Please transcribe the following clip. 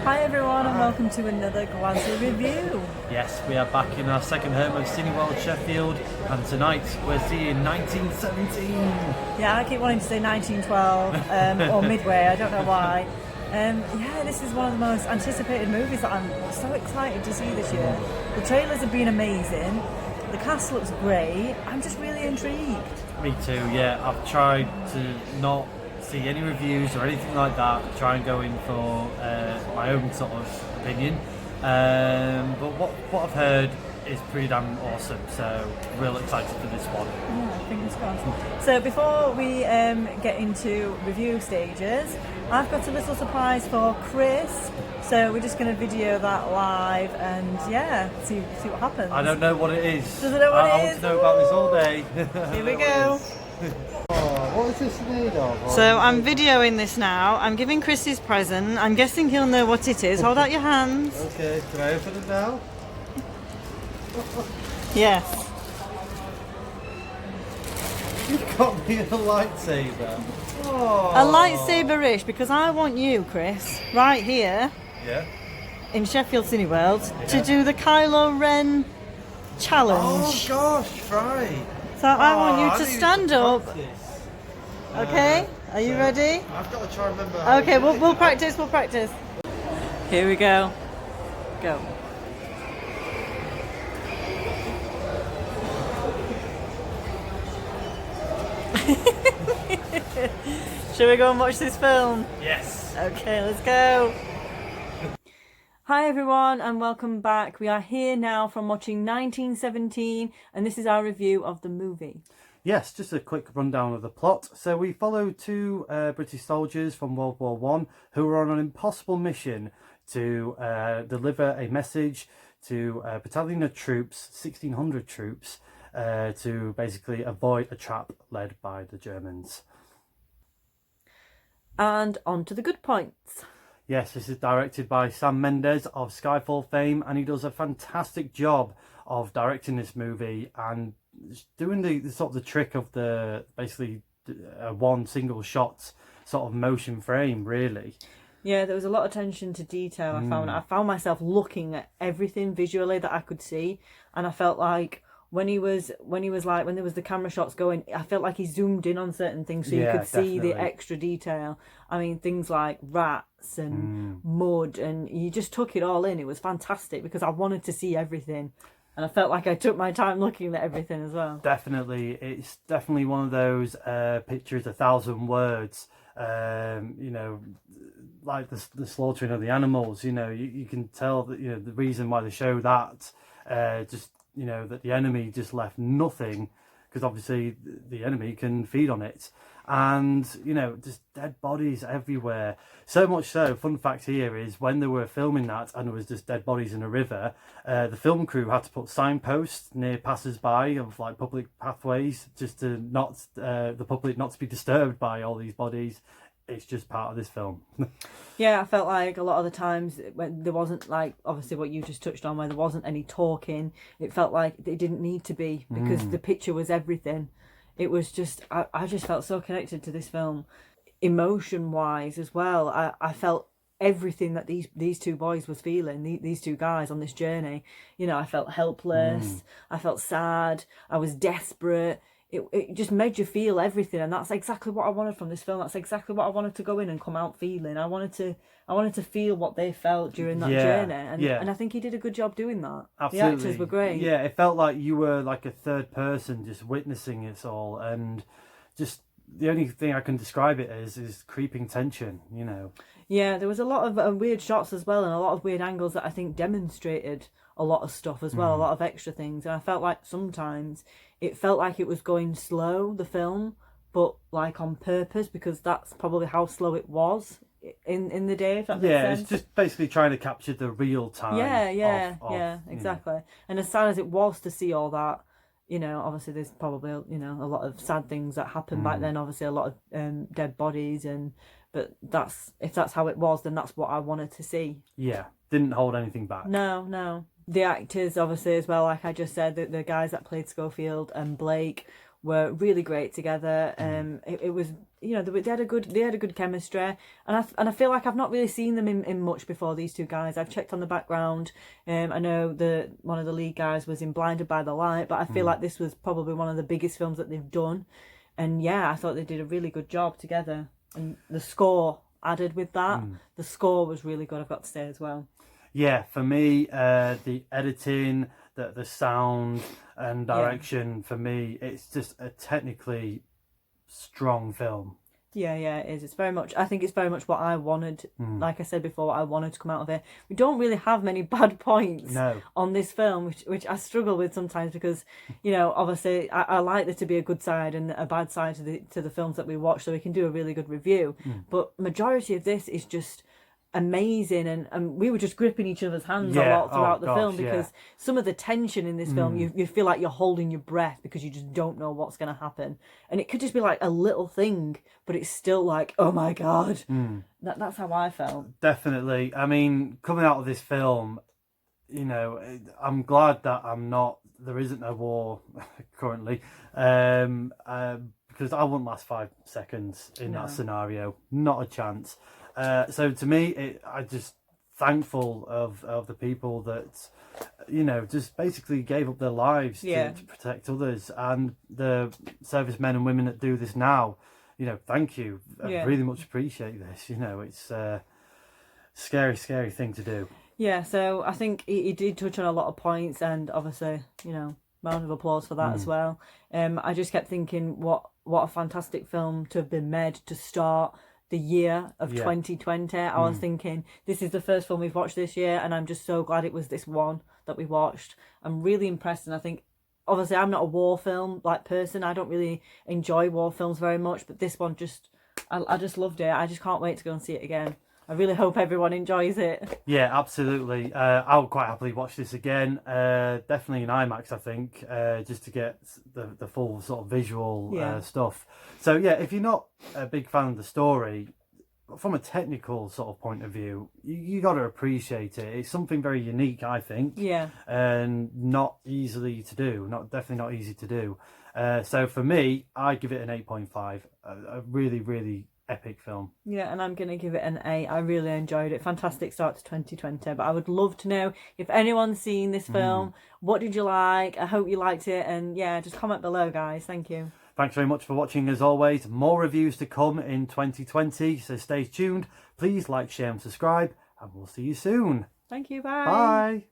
Hi everyone and welcome to another Glasgow review. Yes, we are back in our second home of Cineworld Sheffield, and tonight we're seeing 1917. Yeah, I keep wanting to say 1912 or Midway, I don't know why. Yeah, this is one of the most anticipated movies that I'm so excited to see this year. The trailers have been amazing, the cast looks great, I'm just really intrigued. Me too, yeah. I've tried to not see any reviews or anything like that, try and go in for my own sort of opinion. But what I've heard is pretty damn awesome, so real excited for this one. Yeah, fingers crossed. So before we get into review stages, I've got a little surprise for Chris. So we're just going to video that live and yeah, see what happens. I don't know what it is. Doesn't know what it I want is. to know about this all day. Here we go. What is this made of? So I'm videoing this now. I'm giving Chris his present. I'm guessing he'll know what it is. Hold out your hands. Okay, can I open it now? Yes. You've got me a lightsaber. Oh. A lightsaber-ish because I want you, Chris, right here Yeah. in Sheffield Cineworld to do the Kylo Ren Oh challenge. gosh, right. So I want Oh, you I to need stand up. practice. Okay? Are you ready? I've got to try and remember. how Okay, to do we'll it. practice. We'll practice. Here we go. Go. Shall we go and watch this film? Yes. Okay, let's go. Hi everyone and welcome back. We are here now from watching 1917 and this is our review of the movie. Yes, just a quick rundown of the plot. So we follow two British soldiers from World War One who were on an impossible mission to deliver a message to a battalion of troops, 1,600 troops, to basically avoid a trap led by the Germans. And on to the good points. Yes, this is directed by Sam Mendes of Skyfall fame, and he does a fantastic job of directing this movie and doing the sort of the trick of the basically one single shot sort of motion frame, really. Yeah, there was a lot of attention to detail. I found myself looking at everything visually that I could see, and I felt like when there was the camera shots going, I felt like he zoomed in on certain things so you Yeah, could see the definitely. extra detail. I mean, things like rats and mud, and you just took it all in. It was fantastic because I wanted to see everything, and I felt like I took my time looking at everything as well. Definitely, it's definitely one of those pictures, 1,000 words. You know, like the slaughtering of the animals. You know, you can tell that the reason why they show that. Just that the enemy just left nothing, because obviously the enemy can feed on it, and just dead bodies everywhere. So much so, fun fact here is when they were filming that and there was just dead bodies in a river, the film crew had to put signposts near passers-by of like public pathways just to not the public not to be disturbed by all these bodies. It's just part of this film. Yeah, I felt like a lot of the times when there wasn't, like, obviously what you just touched on, where there wasn't any talking, it felt like it didn't need to be because the picture was everything. It was just, I just felt so connected to this film, emotion-wise as well. I felt everything that these two boys was feeling, these two guys on this journey. I felt helpless, I felt sad, I was desperate. It just made you feel everything, and that's exactly what I wanted from this film. That's exactly what I wanted to go in and come out feeling. I wanted to feel what they felt during that journey, and I think he did a good job doing that. Absolutely. The actors were great. Yeah, it felt like you were like a third person just witnessing it all, and just the only thing I can describe it as is creeping tension. Yeah, there was a lot of weird shots as well, and a lot of weird angles that I think demonstrated a lot of stuff as well, a lot of extra things. And I felt like sometimes it felt like it was going slow, the film, but like on purpose, because that's probably how slow it was in the day, if that makes sense. It's just basically trying to capture the real time. Yeah, exactly. And as sad as it was to see all that, obviously there's probably a lot of sad things that happened back then. Obviously a lot of dead bodies, but if that's how it was, then that's what I wanted to see. Yeah, didn't hold anything back. No. The actors, obviously, as well, like I just said, the guys that played Schofield and Blake were really great together. It was, you know, they had a good chemistry, and I feel like I've not really seen them in much before, these two guys. I've checked on the background. I know one of the lead guys was in Blinded by the Light, but I feel like this was probably one of the biggest films that they've done. And yeah, I thought they did a really good job together. And the score added with that. The score was really good, I've got to say as well. Yeah, for me, the editing, the sound and direction, for me, it's just a technically strong film. Yeah, it is. I think it's very much what I wanted. Like I said before, what I wanted to come out of it. We don't really have many bad points on this film, which I struggle with sometimes because, you know, obviously I like there to be a good side and a bad side to the films that we watch, so we can do a really good review. But majority of this is just amazing, and we were just gripping each other's hands a lot throughout the film, because some of the tension in this film, you feel like you're holding your breath because you just don't know what's going to happen, and it could just be like a little thing, but it's still like, oh my god. That's how I felt. Definitely. I mean, coming out of this film, you know, I'm glad that there isn't a war currently, because I wouldn't last 5 seconds in that scenario, not a chance. So to me, I just thankful of the people that, you know, just basically gave up their lives to protect others, and the servicemen and women that do this now. You know, thank you. I really much appreciate this. You know, it's a scary thing to do. Yeah, so I think he did touch on a lot of points, and obviously, you know, round of applause for that as well. I just kept thinking, what a fantastic film to have been made to start the year of 2020. I was thinking, this is the first film we've watched this year, and I'm just so glad it was this one that we watched. I'm really impressed, and I think, obviously, I'm not a war film person. I don't really enjoy war films very much, but this one I just loved it. I just can't wait to go and see it again. I really hope everyone enjoys it. Yeah, absolutely. I would quite happily watch this again. Definitely in IMAX, I think, just to get the full sort of visual stuff. So yeah, if you're not a big fan of the story, from a technical sort of point of view, you got to appreciate it. It's something very unique, I think. Yeah. And not easily to do. Definitely not easy to do. So for me, I give it an 8.5. A really, really epic film. Yeah, and I'm going to give it an 8. I really enjoyed it. Fantastic start to 2020. But I would love to know if anyone's seen this film. What did you like? I hope you liked it. And yeah, just comment below, guys. Thank you. Thanks very much for watching, as always. More reviews to come in 2020, so stay tuned. Please like, share and subscribe, and we'll see you soon. Thank you. Bye. Bye.